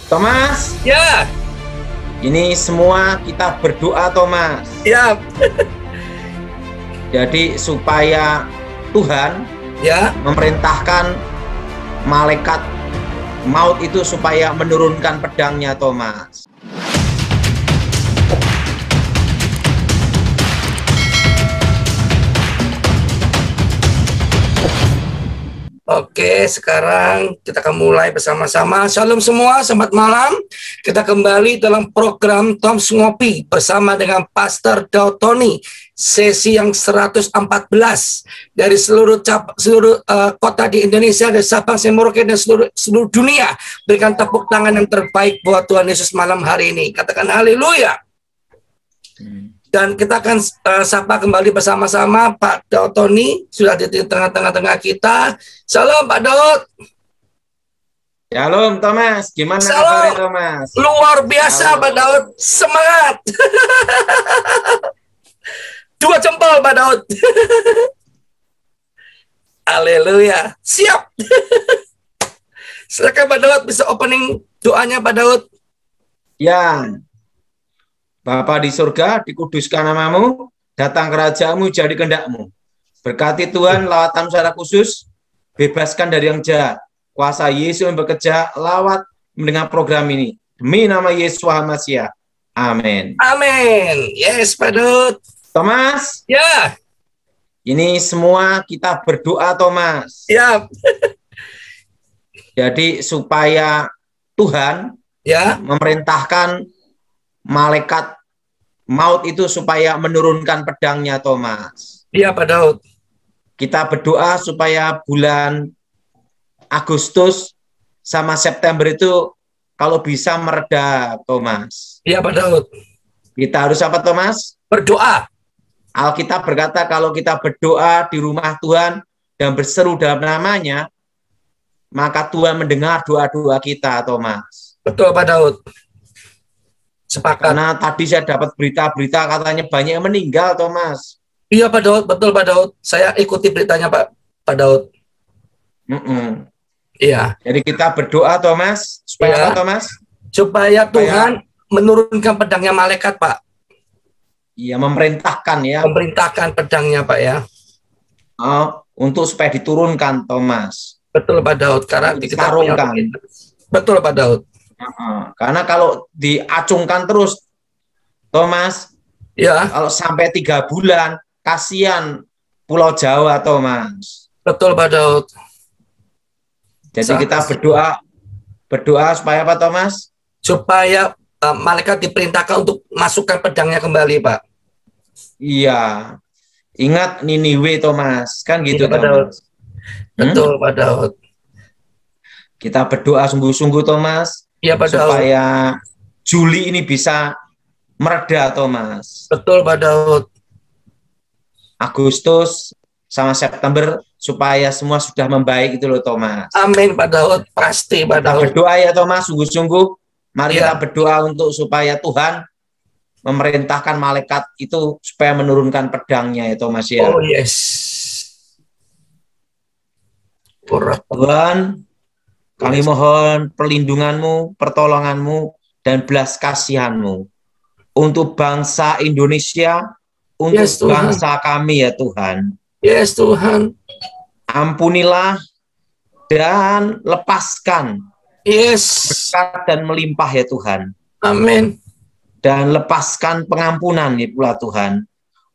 Thomas, Ya, ini semua kita berdoa, Thomas. ya, Jadi supaya Tuhan ya. memerintahkan malaikat maut itu supaya menurunkan pedangnya, Thomas. Oke, sekarang kita akan mulai bersama-sama. Shalom semua, selamat malam. Kita kembali dalam program Toms Ngopi bersama dengan Pastor Daud Tony. Sesi yang 114 dari seluruh kota di Indonesia, dari Sabang, Merauke, dan seluruh dunia. Berikan tepuk tangan yang terbaik buat Tuhan Yesus malam hari ini. Katakan haleluya. Dan kita akan sapa kembali bersama-sama Pak Daud Tony, sudah di tengah-tengah kita. Shalom Pak Daud. Shalom Thomas, gimana kabarnya Thomas? Luar biasa. Halo. Pak Daud, semangat. 2 jempol Pak Daud. Haleluya, siap. Silakan Pak Daud, bisa opening doanya Pak Daud. Ya. Bapa di surga, dikuduskan namamu, datang kerajaanmu, jadi kehendakmu. Berkati Tuhan, lawat kami secara khusus, bebaskan dari yang jahat. Kuasa Yesus yang bekerja, lawat mendengar program ini. Demi nama Yesus Masia. Amin. Amin. Yes, Pak Daud. Thomas. Ya. Ini semua kita berdoa, Thomas. Ya. Jadi supaya Tuhan memerintahkan malaikat maut itu supaya menurunkan pedangnya, Thomas. Iya, Pak Daud. Kita berdoa supaya bulan Agustus sama September itu kalau bisa mereda, Thomas. Iya, Pak Daud. Kita harus apa, Thomas? Berdoa. Alkitab berkata kalau kita berdoa di rumah Tuhan dan berseru dalam namanya, maka Tuhan mendengar doa-doa kita, Thomas. Betul, Pak Daud. Sepakat. Karena tadi saya dapat berita-berita katanya banyak yang meninggal, Thomas. Iya Pak Daud, betul Pak Daud. Saya ikuti beritanya Pak Daud. Iya. Jadi kita berdoa, Thomas, supaya apa, Thomas? Supaya Tuhan menurunkan pedangnya malaikat, Pak. Iya, memerintahkan ya. Memerintahkan pedangnya, Pak ya. Untuk supaya diturunkan, Thomas. Betul Pak Daud. Karena kita punya. Betul Pak Daud. Karena kalau diacungkan terus, Thomas, kalau sampai 3 bulan, kasihan Pulau Jawa, Thomas. Betul Pak Daud. Jadi kita berdoa supaya apa, Thomas? Supaya malaikat diperintahkan untuk masukkan pedangnya kembali, Pak. Iya. Ingat Niniwe, Thomas. Kan gitu, Pak Daud. Betul Pak Daud. Kita berdoa sungguh-sungguh, Thomas. Ya, supaya Juli ini bisa mereda, Thomas. Betul Pak Daud. Agustus sama September supaya semua sudah membaik itu loh, Thomas. Amin Pak Daud, pasti Pak Daud. Kita berdoa ya, Thomas, sungguh-sungguh. Mari kita berdoa untuk supaya Tuhan memerintahkan malaikat itu supaya menurunkan pedangnya ya, Thomas ya. Oh yes. Tuhan, kami mohon perlindungan-Mu, pertolongan-Mu, dan belas kasihan-Mu untuk bangsa Indonesia, untuk bangsa kami ya Tuhan. Yes Tuhan. Ampunilah dan lepaskan berkat dan melimpah ya Tuhan. Amin. Dan lepaskan pengampunan ya pula Tuhan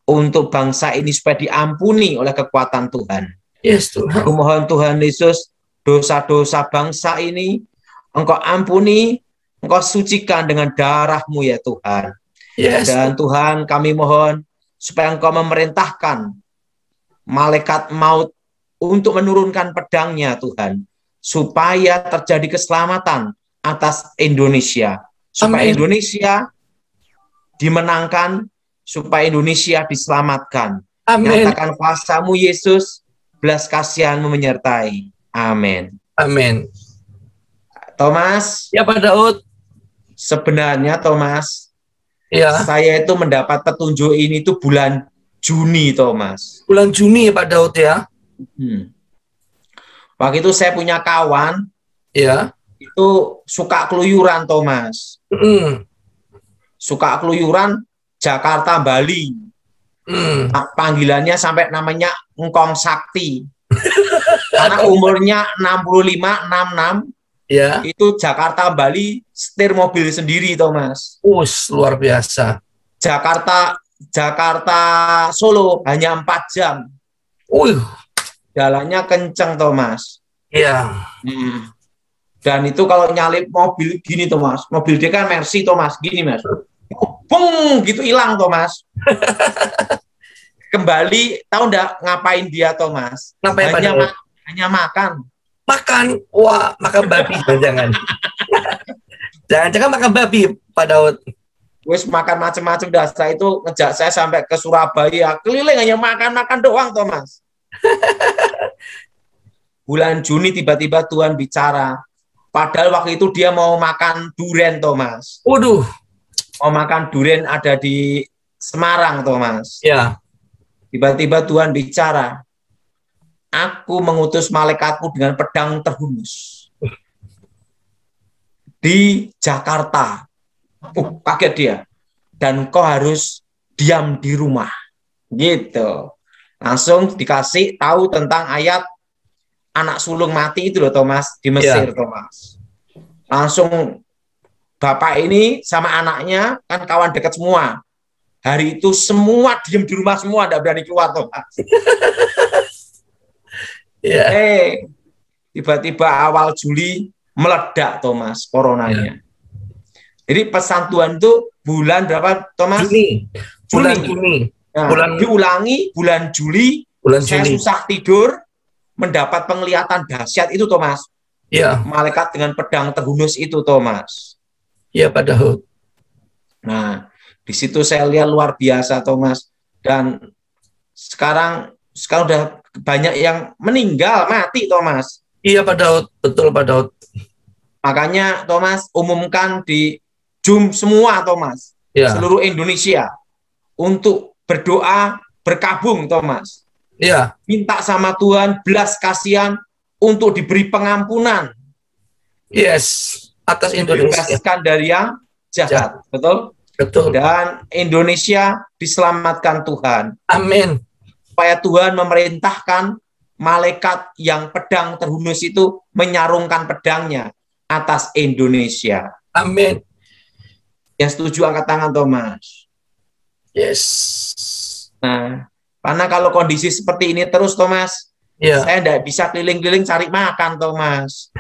untuk bangsa ini supaya diampuni oleh kekuatan Tuhan. Yes Tuhan. Aku mohon Tuhan Yesus, dosa-dosa bangsa ini Engkau ampuni, Engkau sucikan dengan darah-Mu ya Tuhan. Yes. Dan Tuhan kami mohon supaya Engkau memerintahkan malaikat maut untuk menurunkan pedangnya Tuhan, supaya terjadi keselamatan atas Indonesia, supaya Indonesia dimenangkan, supaya Indonesia diselamatkan. Nyatakan kuasa-Mu Yesus, belas kasihan-Mu menyertai. Amin. Amin. Thomas. Ya Pak Daud. Sebenarnya Thomas, saya itu mendapat petunjuk ini tuh bulan Juni, Thomas. Bulan Juni ya Pak Daud ya. Waktu itu saya punya kawan, itu suka keluyuran, Thomas. Suka keluyuran Jakarta Bali. Panggilannya sampai namanya Engkong Sakti. Karena umurnya 65, 66. Ya. Itu Jakarta Bali setir mobil sendiri, Thomas. Luar biasa. Jakarta Solo hanya 4 jam. Jalannya kenceng, Thomas. Iya. Dan itu kalau nyalip mobil gini, Thomas. Mobil dia kan Mercy, Thomas. Gini, Mas. Bung, gitu hilang, Thomas. Kembali, tahu enggak ngapain dia, Thomas? Ngapain, hanya makan. Makan? Wah, makan babi. Jangan. Jangan makan babi, Pak Daud. Wis makan macam-macam dasar itu ngejak saya sampai ke Surabaya. Keliling hanya makan-makan doang, Thomas. Bulan Juni tiba-tiba Tuhan bicara. Padahal waktu itu dia mau makan durian, Thomas. Waduh. Mau makan durian ada di Semarang, Thomas. Ya. Tiba-tiba Tuhan bicara. Aku mengutus malaikatku dengan pedang terhunus. Di Jakarta. Kaget dia. Dan kau harus diam di rumah. Gitu. Langsung dikasih tahu tentang ayat anak sulung mati itu loh, Thomas, di Mesir, Thomas. Langsung bapak ini sama anaknya kan kawan dekat semua. Hari itu semua diam di rumah semua, tidak berani keluar, Thomas. Tiba-tiba awal Juli meledak, Thomas, coronanya. Jadi pesan Tuhan itu bulan berapa, Thomas? Juni. Nah, diulangi bulan Juli. Saya susah tidur, mendapat penglihatan dahsyat itu, Thomas. Iya. Malaikat dengan pedang terhunus itu, Thomas. Iya, Pak Daud. Nah, di situ saya lihat luar biasa, Thomas. Dan sekarang udah banyak yang meninggal, mati, Thomas. Iya, Pak Daud. Betul, Pak Daud. Makanya, Thomas, umumkan di Zoom semua, Thomas. Ya. Seluruh Indonesia. Untuk berdoa, berkabung, Thomas. Iya. Minta sama Tuhan, belas kasihan untuk diberi pengampunan. Yes. Atas Indonesia. Dibebaskan dari yang jahat. Betul? Betul. Dan Indonesia diselamatkan Tuhan. Amin. Supaya Tuhan memerintahkan malaikat yang pedang terhunus itu menyarungkan pedangnya atas Indonesia. Amin. Yang setuju angkat tangan, Thomas. Yes. Nah, karena kalau kondisi seperti ini terus, Thomas, saya tidak bisa keliling-keliling cari makan, Thomas.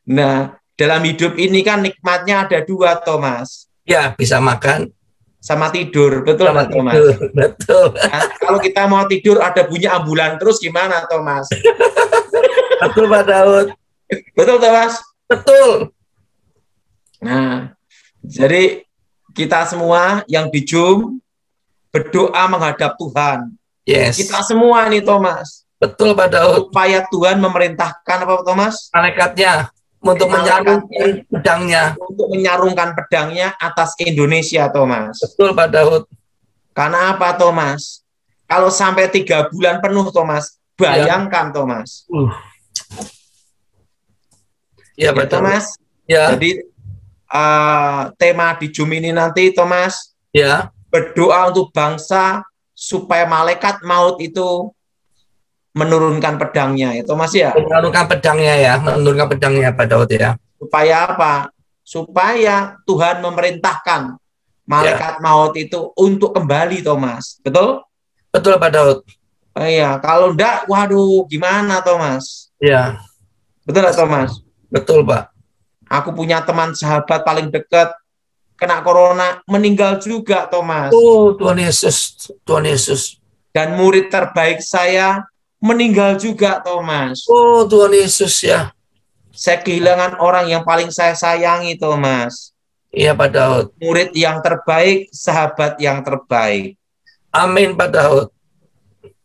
Nah, dalam hidup ini kan nikmatnya ada dua, Thomas. Ya, bisa makan sama tidur, betul nggak, Thomas? Betul. Nah, kalau kita mau tidur ada bunyi ambulan terus gimana, Thomas? Betul, Pak Daud. Betul, Thomas? Betul. Nah, jadi kita semua yang di Zoom berdoa menghadap Tuhan. Yes. Kita semua nih, Thomas. Betul, Pak Daud. Supaya Tuhan memerintahkan apa, Thomas? Malaikatnya. Untuk menyarungkan pedangnya. Untuk menyarungkan pedangnya atas Indonesia, Thomas. Betul, Pak Daud. Karena apa, Thomas? Kalau sampai 3 bulan penuh, Thomas, bayangkan, Thomas. Ya, Pak Thomas. Ya. Jadi tema di Zoom ini nanti, Thomas, ya, berdoa untuk bangsa supaya malaikat maut itu menurunkan pedangnya, ya, Thomas, ya. Menurunkan pedangnya, Pak Daud, ya. Supaya apa? Supaya Tuhan memerintahkan malaikat maut itu untuk kembali, Thomas. Betul? Betul, Pak Daud. Iya, kalau enggak, waduh, gimana, Thomas? Iya. Betul nggak, Thomas? Betul, Pak. Aku punya teman sahabat paling dekat kena corona, meninggal juga, Thomas. Oh, Tuhan Yesus, Tuhan Yesus. Dan murid terbaik saya meninggal juga, Thomas. Oh, Tuhan Yesus, ya. Saya kehilangan orang yang paling saya sayangi, Thomas. Iya, Pak Daud. Murid yang terbaik, sahabat yang terbaik. Amin, Pak Daud.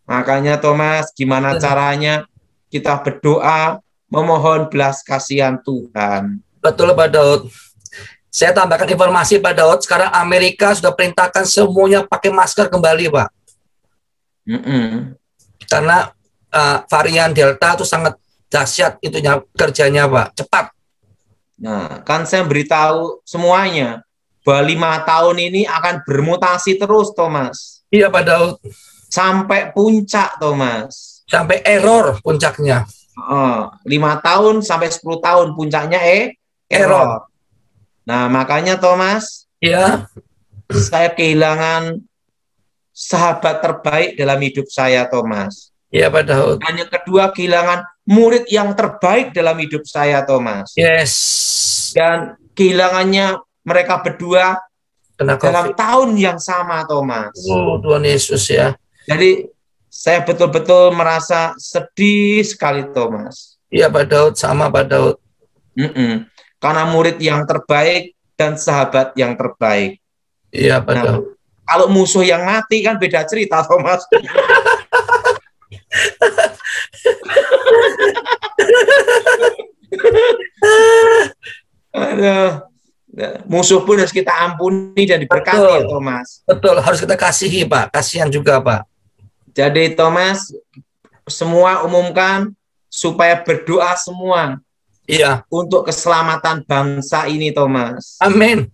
Makanya, Thomas, gimana caranya kita berdoa, memohon belas kasihan Tuhan. Betul, Pak Daud. Saya tambahkan informasi, Pak Daud. Sekarang Amerika sudah perintahkan semuanya pakai masker kembali, Pak. Karena varian Delta itu sangat dahsyat itunya kerjanya Pak, cepat. Nah, kan saya beritahu semuanya bahwa 5 tahun ini akan bermutasi terus, Thomas. Iya Pak Daud. Sampai puncak, Thomas. Sampai error puncaknya. 5 tahun sampai 10 tahun puncaknya error. Nah, makanya Thomas, ya, saya kehilangan sahabat terbaik dalam hidup saya, Thomas. Iya Pak Daud. Dan yang kedua, kehilangan murid yang terbaik dalam hidup saya, Thomas. Yes. Dan kehilangannya mereka berdua dalam tahun yang sama, Thomas. Tuhan Yesus ya. Jadi saya betul-betul merasa sedih sekali, Thomas. Iya Pak Daud, sama Pak Daud. Karena murid yang terbaik dan sahabat yang terbaik. Iya Pak Daud. Kalau musuh yang mati kan beda cerita, Thomas. Musuh pun harus kita ampuni dan diberkati, ya, Thomas. Betul, harus kita kasihi Pak, kasihan juga Pak. Jadi Thomas, semua umumkan supaya berdoa semua. Iya. Untuk keselamatan bangsa ini, Thomas. Amin.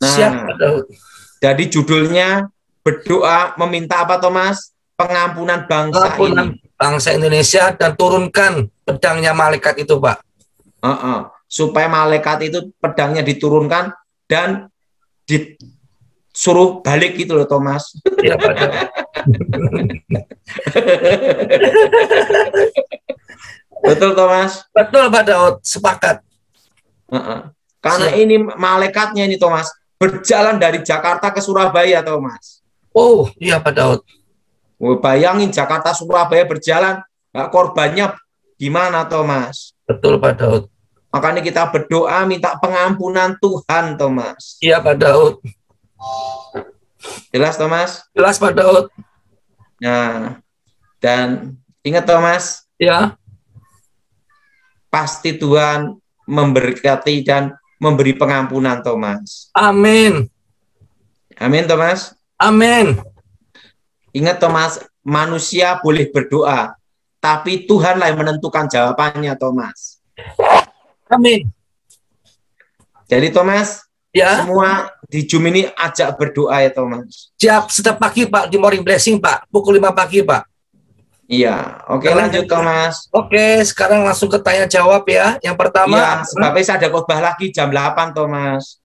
Nah, siap Pak Daud. Jadi judulnya berdoa meminta apa, Thomas? Pengampunan bangsa ini. Bangsa Indonesia dan turunkan pedangnya malaikat itu, Pak. Supaya malaikat itu pedangnya diturunkan dan disuruh balik gitu loh, Thomas. Iya, Pak Daud. Betul, Thomas? Betul, Pak Daud. Sepakat. Karena ini malaikatnya ini, Thomas, berjalan dari Jakarta ke Surabaya, Thomas. Oh, iya Pak Daud. Bayangin Jakarta Surabaya berjalan, korbannya gimana, Thomas? Betul Pak Daud. Makanya kita berdoa minta pengampunan Tuhan, Thomas. Iya Pak Daud. Jelas, Thomas? Jelas Pak Daud. Nah, dan ingat, Thomas. Ya. Pasti Tuhan memberkati dan memberi pengampunan, Thomas. Amin. Amin, Thomas. Amin. Ingat, Thomas, manusia boleh berdoa, tapi Tuhanlah yang menentukan jawabannya, Thomas. Amin. Jadi, Thomas, ya, semua di Zoom ini ajak berdoa ya, Thomas. Siap, setiap pagi Pak, di Morning Blessing Pak, pukul 5 pagi Pak. Iya, oke, lanjut Thomas. Oke, sekarang langsung ke tanya jawab ya. Yang pertama, sebabnya saya ada khotbah lagi jam 8, Thomas.